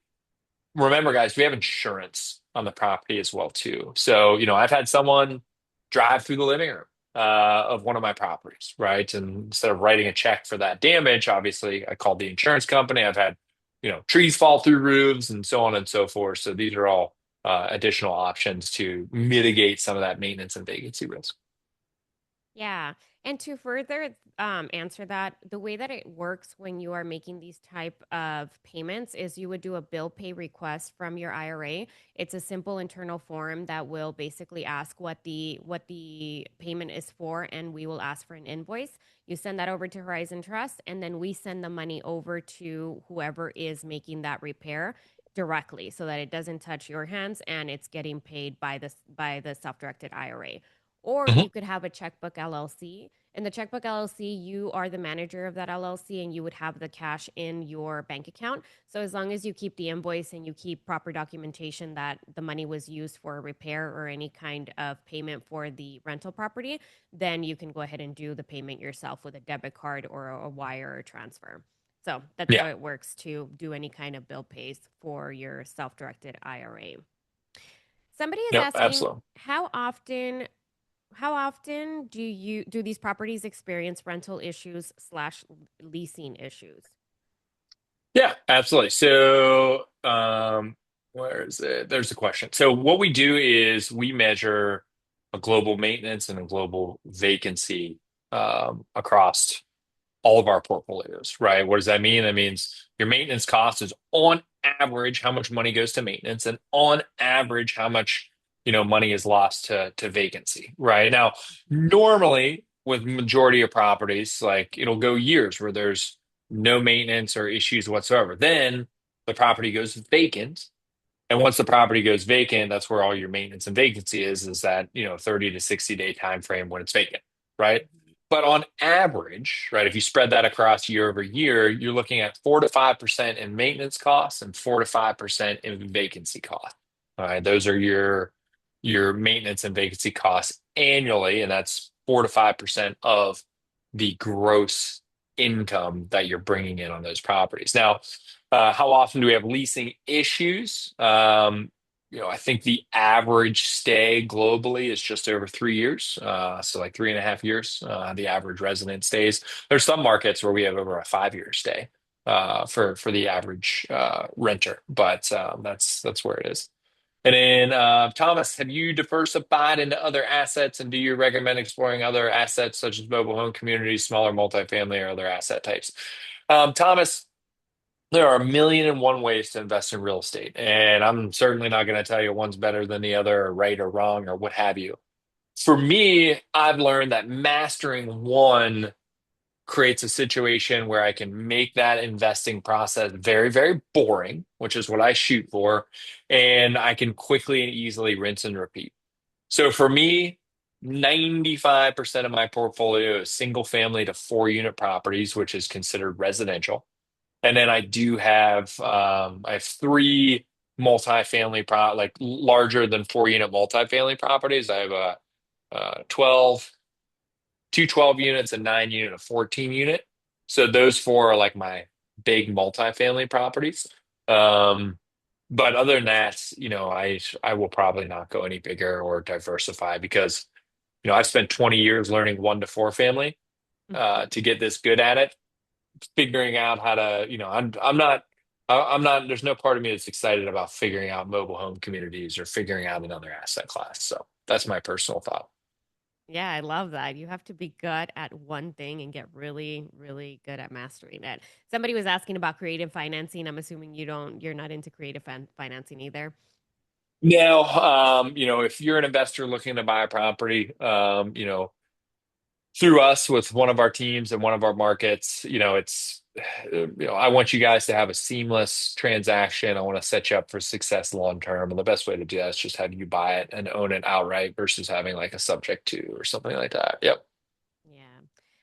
remember, guys, we have insurance on the property as well too. So, I've had someone drive through the living room of one of my properties, right? And instead of writing a check for that damage, obviously, I called the insurance company. I've had, trees fall through roofs and so on and so forth. So these are all additional options to mitigate some of that maintenance and vacancy risk. Yeah. And to further answer that, the way that it works when you are making these type of payments is you would do a bill pay request from your IRA. It's a simple internal form that will basically ask what the payment is for, and we will ask for an invoice. You send that over to Horizon Trust, and then we send the money over to whoever is making that repair directly, so that it doesn't touch your hands and it's getting paid by the self-directed IRA. Or Mhm. you could have a checkbook LLC. In the checkbook LLC, you are the manager of that LLC and you would have the cash in your bank account. So as long as you keep the invoice and you keep proper documentation that the money was used for a repair or any kind of payment for the rental property, then you can go ahead and do the payment yourself with a debit card or a wire or transfer. So that's how Yeah, it works to do any kind of bill pays for your self directed IRA. Somebody is no, asking, absolutely. how often do these properties experience rental issues slash leasing issues? Yeah, absolutely. So, where is it? There's the question. So, what we do is we measure a global maintenance and a global vacancy across all of our portfolios, right? What does that mean? That means your maintenance cost is on average how much money goes to maintenance, and on average how much money is lost to vacancy, right? Now, normally with majority of properties, like it'll go years where there's no maintenance or issues whatsoever. Then the property goes vacant, and once the property goes vacant, that's where all your maintenance and vacancy is that, 30 to 60 day time frame when it's vacant, right? But on average, right, if you spread that across year over year, you're looking at 4 to 5% in maintenance costs and 4 to 5% in vacancy costs. All right, those are your maintenance and vacancy costs annually, and that's 4 to 5% of the gross income that you're bringing in on those properties. Now, how often do we have leasing issues? I think the average stay globally is just over 3 years. So like 3.5 years, the average resident stays. There's some markets where we have over a 5 year stay for the average renter, but that's where it is. And then, Thomas, have you diversified into other assets, and do you recommend exploring other assets such as mobile home communities, smaller multifamily, or other asset types? Thomas, there are a million and one ways to invest in real estate, and I'm certainly not going to tell you one's better than the other, or right or wrong, or what have you. For me, I've learned that mastering one creates a situation where I can make that investing process very, very boring, which is what I shoot for, and I can quickly and easily rinse and repeat. So for me, 95% of my portfolio is single family to 4 unit properties, which is considered residential. And then I have three like larger than 4 unit multifamily properties. I have a 12 units, a 9 unit, a 14 unit. So those four are like my big multifamily properties. Um, but other than that, I will probably not go any bigger or diversify because, I've spent 20 years learning 1 to 4 family to get this good at it, figuring out how to, I'm not, there's no part of me that's excited about figuring out mobile home communities or figuring out another asset class. So that's my personal thought. Yeah, I love that. You have to be good at one thing and get really, really good at mastering it. Somebody was asking about creative financing. I'm assuming you're not into creative financing either. Now, if you're an investor looking to buy a property, through us with one of our teams and one of our markets, I want you guys to have a seamless transaction. I want to set you up for success long term. And the best way to do that is just have you buy it and own it outright versus having like a subject to or something like that. Yep. Yeah.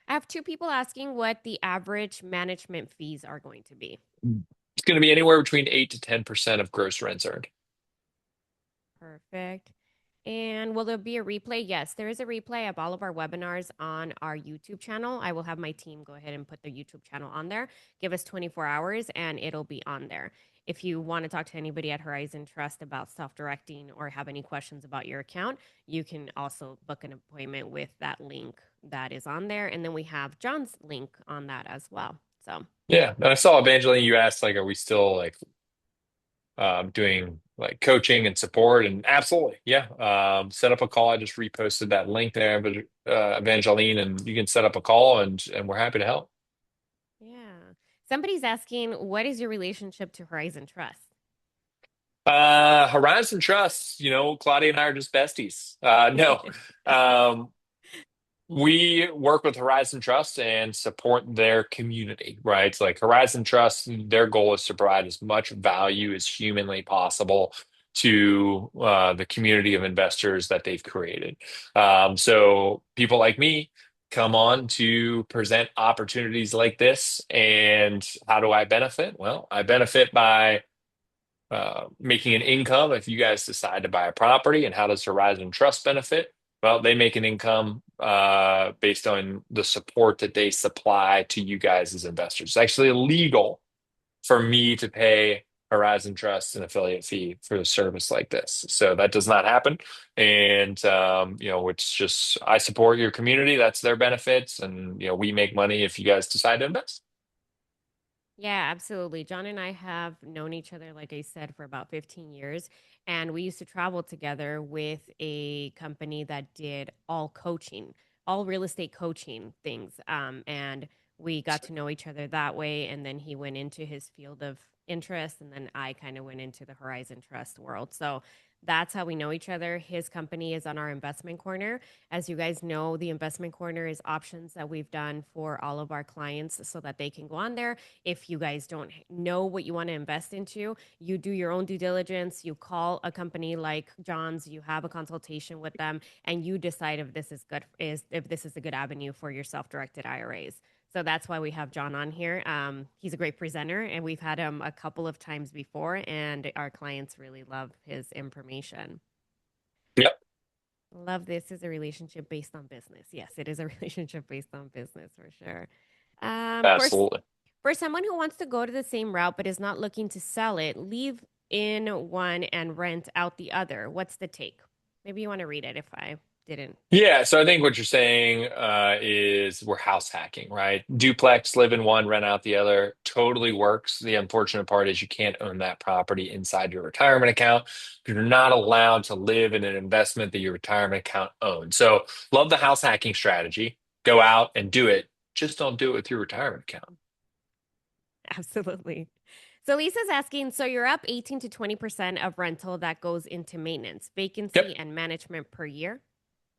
I have two people asking what the average management fees are going to be. It's going to be anywhere between 8 to 10% of gross rents earned. Perfect. And will there be a replay? Yes, there is a replay of all of our webinars on our YouTube channel. I will have my team go ahead and put the YouTube channel on there. Give us 24 hours and it'll be on there. If you want to talk to anybody at Horizon Trust about self directing or have any questions about your account, you can also book an appointment with that link that is on there. And then we have John's link on that as well. So, Yeah. And I saw Evangeline, you asked, like, are we still like doing like coaching and support? And absolutely. Yeah. Set up a call. I just reposted that link there, but Evangeline, and you can set up a call and we're happy to help. yeah. Somebody's asking, what is your relationship to Horizon Trust? Horizon Trust, Claudia and I are just besties. No, um, we work with Horizon Trust and support their community, right? It's like Horizon Trust, their goal is to provide as much value as humanly possible to the community of investors that they've created. So people like me come on to present opportunities like this. And how do I benefit? Well, I benefit by making an income if you guys decide to buy a property. And how does Horizon Trust benefit? Well, they make an income based on the support that they supply to you guys as investors. It's actually illegal for me to pay Horizon Trust an affiliate fee for a service like this. So that does not happen. And, it's just, I support your community. That's their benefits. And, we make money if you guys decide to invest. Yeah, absolutely. John and I have known each other, like I said, for about 15 years. And we used to travel together with a company that did all coaching, all real estate coaching things. And we got to know each other that way. And then he went into his field of interest. And then I kind of went into the Horizon Trust world. So that's how we know each other. His company is on our investment corner. As you guys know, the investment corner is options that we've done for all of our clients so that they can go on there. If you guys don't know what you want to invest into, you do your own due diligence. You call a company like John's, you have a consultation with them, and you decide if this is good, is if this is a good avenue for your self-directed IRAs. So that's why we have John on here. He's a great presenter, and we've had him a couple of times before, and our clients really love his information. Yep, Love this is a relationship based on business. Yes, it is a relationship based on business for sure. For absolutely. for someone who wants to go to the same route but is not looking to sell it, leave in one and rent out the other. What's the take? Maybe you want to read it if I didn't. Yeah, so I think what you're saying is we're house hacking, right? Duplex, live in one, rent out the other, totally works. The unfortunate part is you can't own that property inside your retirement account. You're not allowed to live in an investment that your retirement account owns. So, love the house hacking strategy. Go out and do it. Just don't do it with your retirement account. Absolutely. So Lisa's asking, so you're up 18 to 20% of rental that goes into maintenance, vacancy, Yep. and management per year?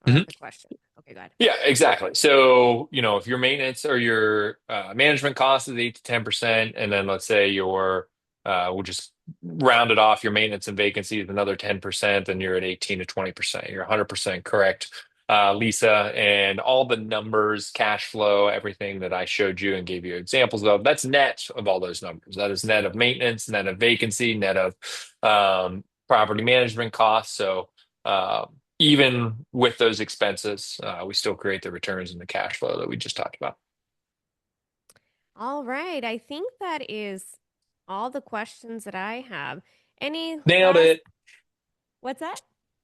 Oh, Mhm. that's a question. Okay, go ahead. Yeah, exactly. So, if your maintenance or your management cost is 8 to 10%, and then let's say we'll just round it off, your maintenance and vacancy is another 10%, then you're at 18 to 20%. You're 100% correct, Lisa. And all the numbers, cash flow, everything that I showed you and gave you examples of, that's net of all those numbers. That is net of maintenance, net of vacancy, net of property management costs. So, even with those expenses, we still create the returns and the cash flow that we just talked about. All right. I think that is all the questions that I have. Any Nailed last, it. what's that?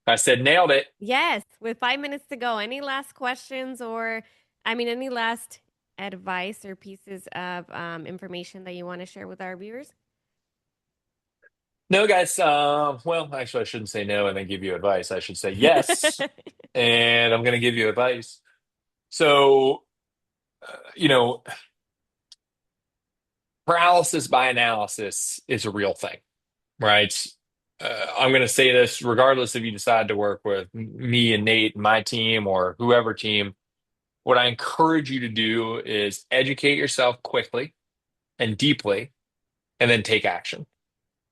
I said nailed it. Yes, with 5 minutes to go. Any last questions or, I mean, any last advice or pieces of information that you want to share with our viewers? No, guys. Well, actually, I shouldn't say no and then give you advice. I should say yes. and I'm going to give you advice. So, you know, paralysis by analysis is a real thing, right? I'm going to say this regardless if you decide to work with me and Nate and my team or whoever team. What I encourage you to do is educate yourself quickly and deeply, and then take action.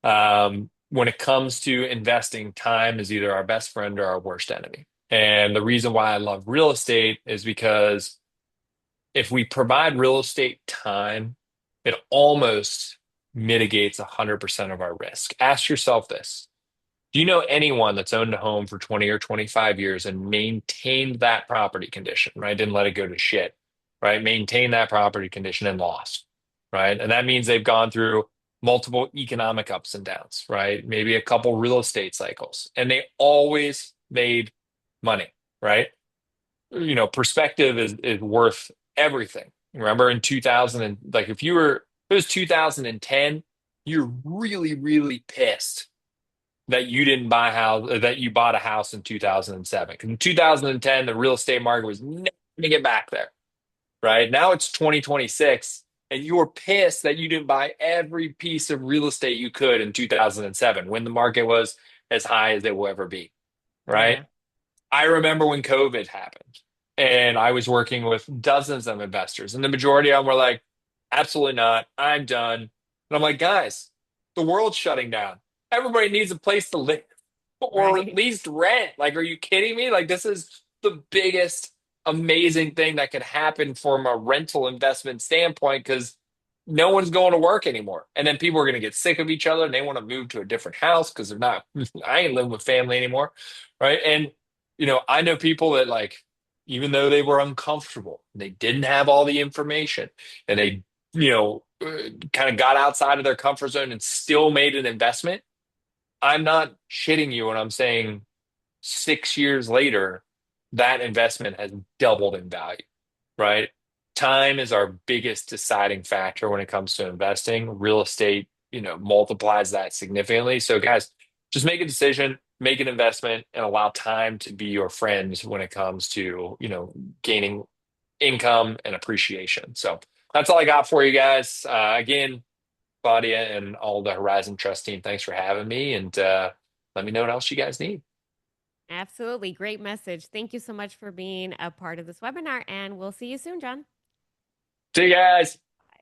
When it comes to investing, time is either our best friend or our worst enemy. And the reason why I love real estate is because if we provide real estate time, it almost mitigates 100% of our risk. Ask yourself this. Do you know anyone that's owned a home for 20 or 25 years and maintained that property condition, right? Didn't let it go to shit, right? Maintained that property condition and lost, right? And that means they've gone through multiple economic ups and downs, right? Maybe a couple real estate cycles, and they always made money, right? Perspective is worth everything. Remember in 2000 and like if it was 2010, you're really, really pissed that you didn't buy a house, that you bought a house in 2007. Because in 2010, the real estate market was never going to get back there, right? Now it's 2026, and you were pissed that you didn't buy every piece of real estate you could in 2007 when the market was as high as it will ever be, right? Yeah. I remember when COVID happened and I was working with dozens of investors, and the majority of them were like, absolutely not. I'm done. And I'm like, guys, the world's shutting down. Everybody needs a place to live or at Right. least rent. Like, are you kidding me? Like, this is the biggest, amazing thing that could happen from a rental investment standpoint because no one's going to work anymore. And then people are going to get sick of each other and they want to move to a different house because they're not, I ain't living with family anymore. Right. And I know people that like, even though they were uncomfortable, they didn't have all the information, and they, kind of got outside of their comfort zone and still made an investment. I'm not shitting you when I'm saying 6 years later, that investment has doubled in value, right? Time is our biggest deciding factor when it comes to investing. Real estate, multiplies that significantly. So, guys, just make a decision, make an investment, and allow time to be your friend when it comes to, gaining income and appreciation. So, that's all I got for you guys. Again, Claudia and all the Horizon Trust team, thanks for having me. And let me know what else you guys need. Absolutely. Great message. Thank you so much for being a part of this webinar, and we'll see you soon, John. See you guys.